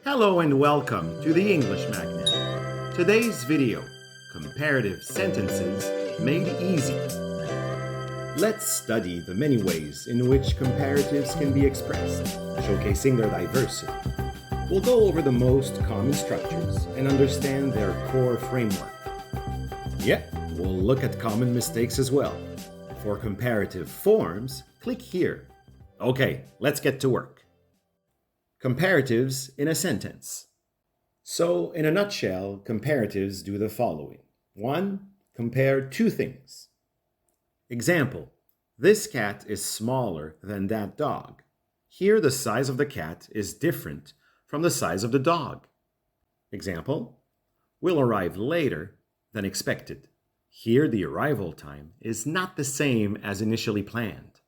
Hello and welcome to the English Magnet. Today's video, Comparative Sentences Made Easy. Let's study the many ways in which comparatives can be expressed, showcasing their diversity. We'll go over the most common structures and understand their core framework. We'll look at common mistakes as well. For comparative forms, click here. Okay, let's get to work. Comparatives in a sentence. So, in a nutshell, comparatives do the following. 1. Compare two things. Example, this cat is smaller than that dog. Here the size of the cat is different from the size of the dog. Example, we'll arrive later than expected. Here the arrival time is not the same as initially planned.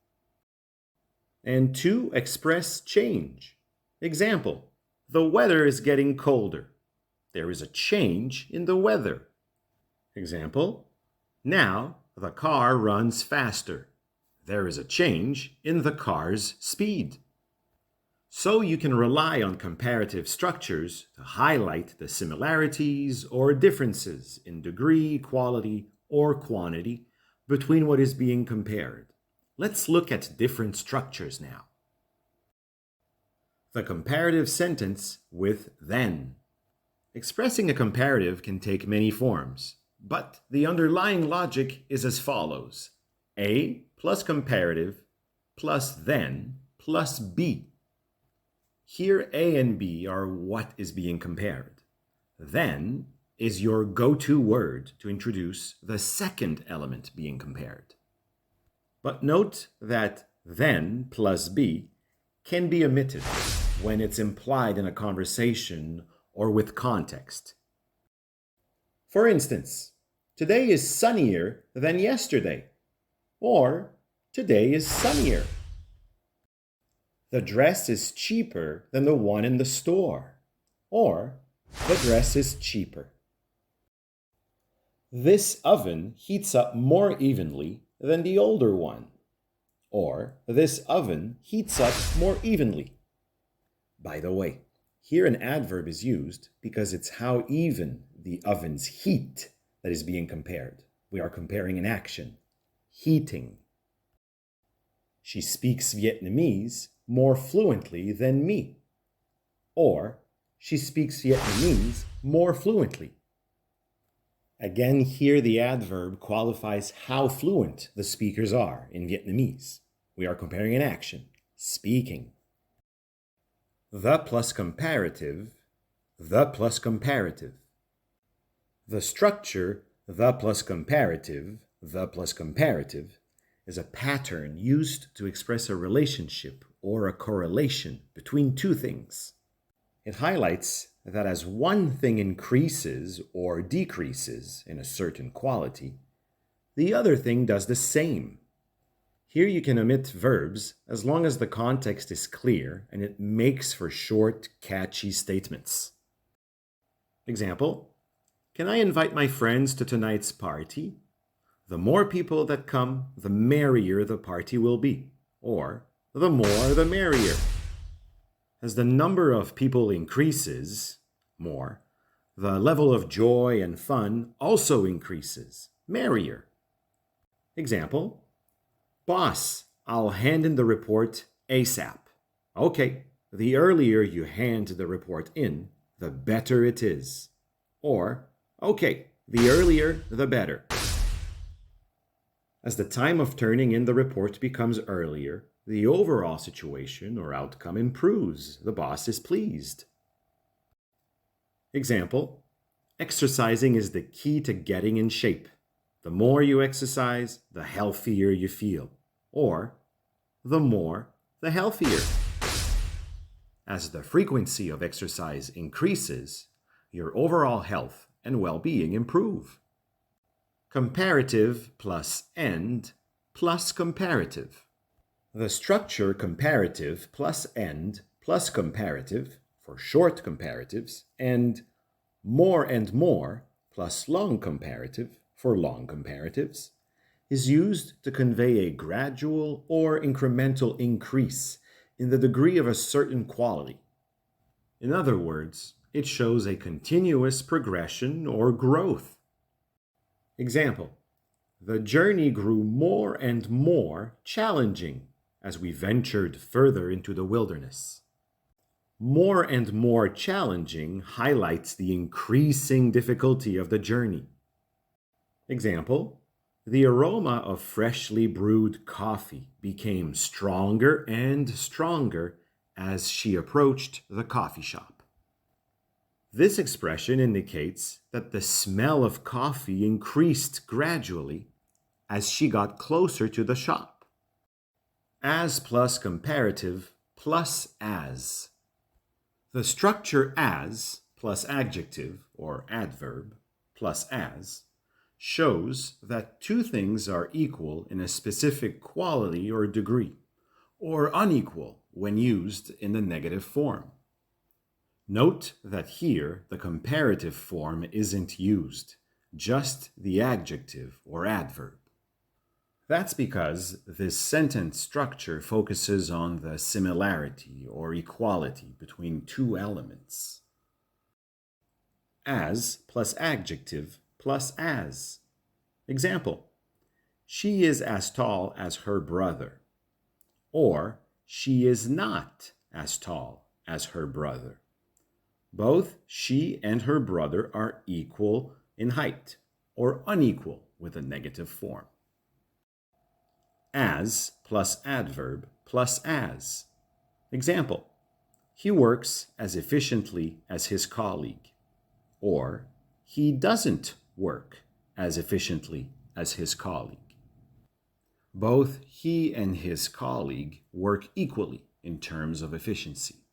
And 2. Express change. Example, the weather is getting colder. There is a change in the weather. Example, now the car runs faster. There is a change in the car's speed. So you can rely on comparative structures to highlight the similarities or differences in degree, quality, or quantity between what is being compared. Let's look at different structures now. The comparative sentence with then. Expressing a comparative can take many forms, but the underlying logic is as follows. A plus comparative plus then plus B. Here A and B are what is being compared. Then is your go-to word to introduce the second element being compared. But note that then plus B can be omitted when it's implied in a conversation or with context. For instance, today is sunnier than yesterday, or today is sunnier. The dress is cheaper than the one in the store, or the dress is cheaper. This oven heats up more evenly than the older one, or this oven heats up more evenly. By the way, here an adverb is used because it's how even the oven's heat that is being compared. We are comparing an action, heating. She speaks Vietnamese more fluently than me. Or, she speaks Vietnamese more fluently. Again, here the adverb qualifies how fluent the speakers are in Vietnamese. We are comparing an action, speaking. The plus comparative, the plus comparative. The structure the plus comparative is a pattern used to express a relationship or a correlation between two things. It highlights that as one thing increases or decreases in a certain quality, the other thing does the same. Here you can omit verbs as long as the context is clear and it makes for short, catchy statements. Example, can I invite my friends to tonight's party? The more people that come, the merrier the party will be. Or, the more the merrier. As the number of people increases more, the level of joy and fun also increases, merrier. Example, boss, I'll hand in the report ASAP. Okay, the earlier you hand the report in, the better it is. Or, okay, the earlier, the better. As the time of turning in the report becomes earlier, the overall situation or outcome improves. The boss is pleased. Example, exercising is the key to getting in shape. The more you exercise, the healthier you feel. Or, the more, the healthier. As the frequency of exercise increases, your overall health and well-being improve. Comparative plus and plus comparative. The structure comparative plus and plus comparative for short comparatives and more plus long comparative for long comparatives is used to convey a gradual or incremental increase in the degree of a certain quality. In other words, it shows a continuous progression or growth. Example: the journey grew more and more challenging as we ventured further into the wilderness. More and more challenging highlights the increasing difficulty of the journey. Example: the aroma of freshly brewed coffee became stronger and stronger as she approached the coffee shop. This expression indicates that the smell of coffee increased gradually as she got closer to the shop. As plus comparative plus as. The structure as plus adjective or adverb plus as shows that two things are equal in a specific quality or degree, or unequal when used in the negative form. Note that here the comparative form isn't used, just the adjective or adverb. That's because this sentence structure focuses on the similarity or equality between two elements. As plus adjective plus as. Example: she is as tall as her brother. Or, she is not as tall as her brother. Both she and her brother are equal in height, or unequal with a negative form. As plus adverb plus as. Example: he works as efficiently as his colleague. Or, he doesn't work as efficiently as his colleague. Both he and his colleague work equally in terms of efficiency,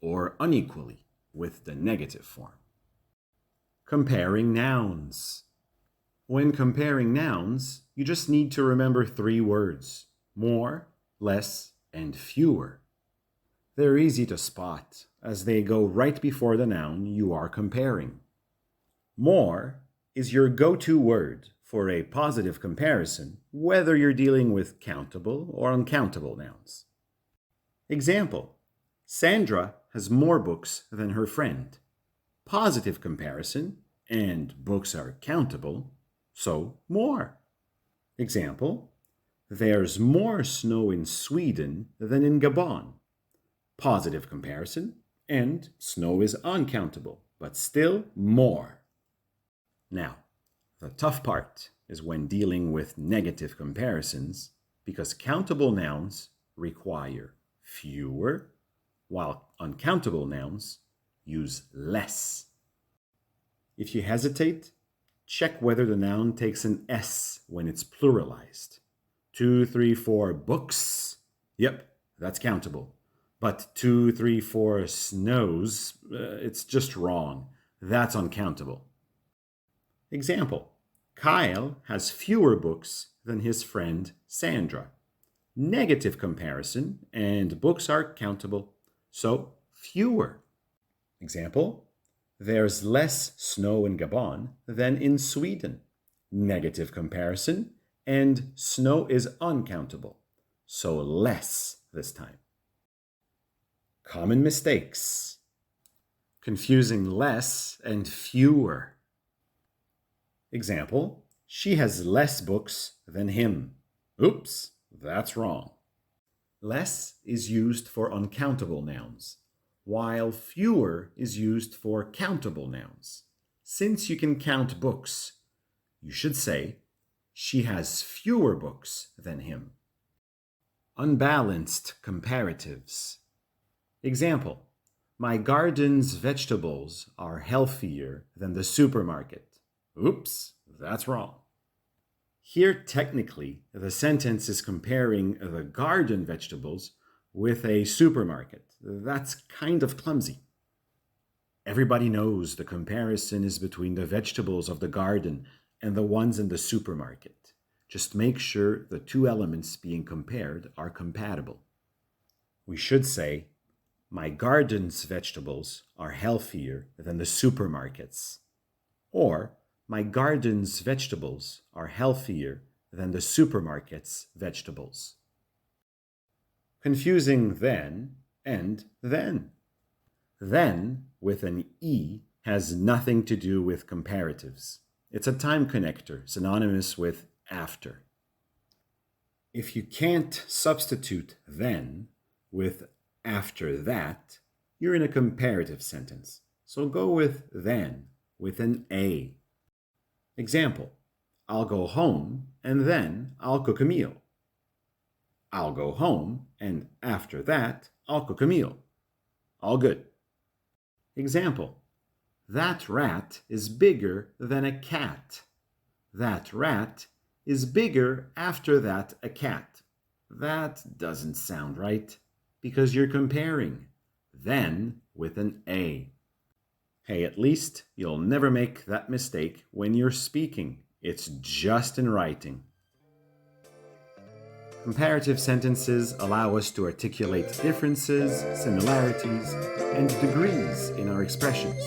or unequally with the negative form. Comparing nouns. When comparing nouns, you just need to remember three words: more, less, and fewer. They're easy to spot, as they go right before the noun you are comparing. More is your go-to word for a positive comparison, whether you're dealing with countable or uncountable nouns. Example: Sandra has more books than her friend. Positive comparison, and books are countable, so more. Example: there's more snow in Sweden than in Gabon. Positive comparison, and snow is uncountable, but still more. Now, the tough part is when dealing with negative comparisons, because countable nouns require fewer, while uncountable nouns use less. If you hesitate, check whether the noun takes an S when it's pluralized. 2, 3, 4 books. Yep, that's countable. But 2, 3, 4 snows, it's just wrong. That's uncountable. Example: Kyle has fewer books than his friend Sandra. Negative comparison, and books are countable, so fewer. Example: there's less snow in Gabon than in Sweden. Negative comparison, and snow is uncountable, so less this time. Common mistakes. Confusing less and fewer. Example: she has less books than him. Oops, that's wrong. Less is used for uncountable nouns, while fewer is used for countable nouns. Since you can count books, you should say, she has fewer books than him. Unbalanced comparatives. Example: my garden's vegetables are healthier than the supermarket. Oops, that's wrong. Here, technically, the sentence is comparing the garden vegetables with a supermarket. That's kind of clumsy. Everybody knows the comparison is between the vegetables of the garden and the ones in the supermarket. Just make sure the two elements being compared are compatible. We should say, my garden's vegetables are healthier than the supermarket's. Or, my garden's vegetables are healthier than the supermarket's vegetables. Confusing then and then. Then, with an E, has nothing to do with comparatives. It's a time connector, synonymous with after. If you can't substitute then with after that, you're in a comparative sentence. So go with then, with an A. Example, I'll go home and then I'll cook a meal. I'll go home and after that, I'll cook a meal. All good. Example, that rat is bigger than a cat. That rat is bigger after that a cat. That doesn't sound right because you're comparing then with an A. Hey, at least you'll never make that mistake when you're speaking. It's just in writing. Comparative sentences allow us to articulate differences, similarities, and degrees in our expressions.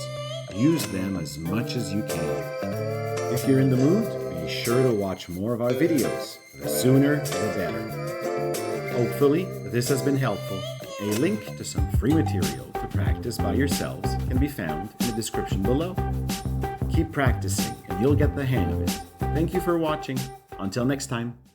Use them as much as you can. If you're in the mood, be sure to watch more of our videos. The sooner, the better. Hopefully, this has been helpful. A link to some free material to practice by yourselves can be found in the description below. Keep practicing and you'll get the hang of it. Thank you for watching. Until next time.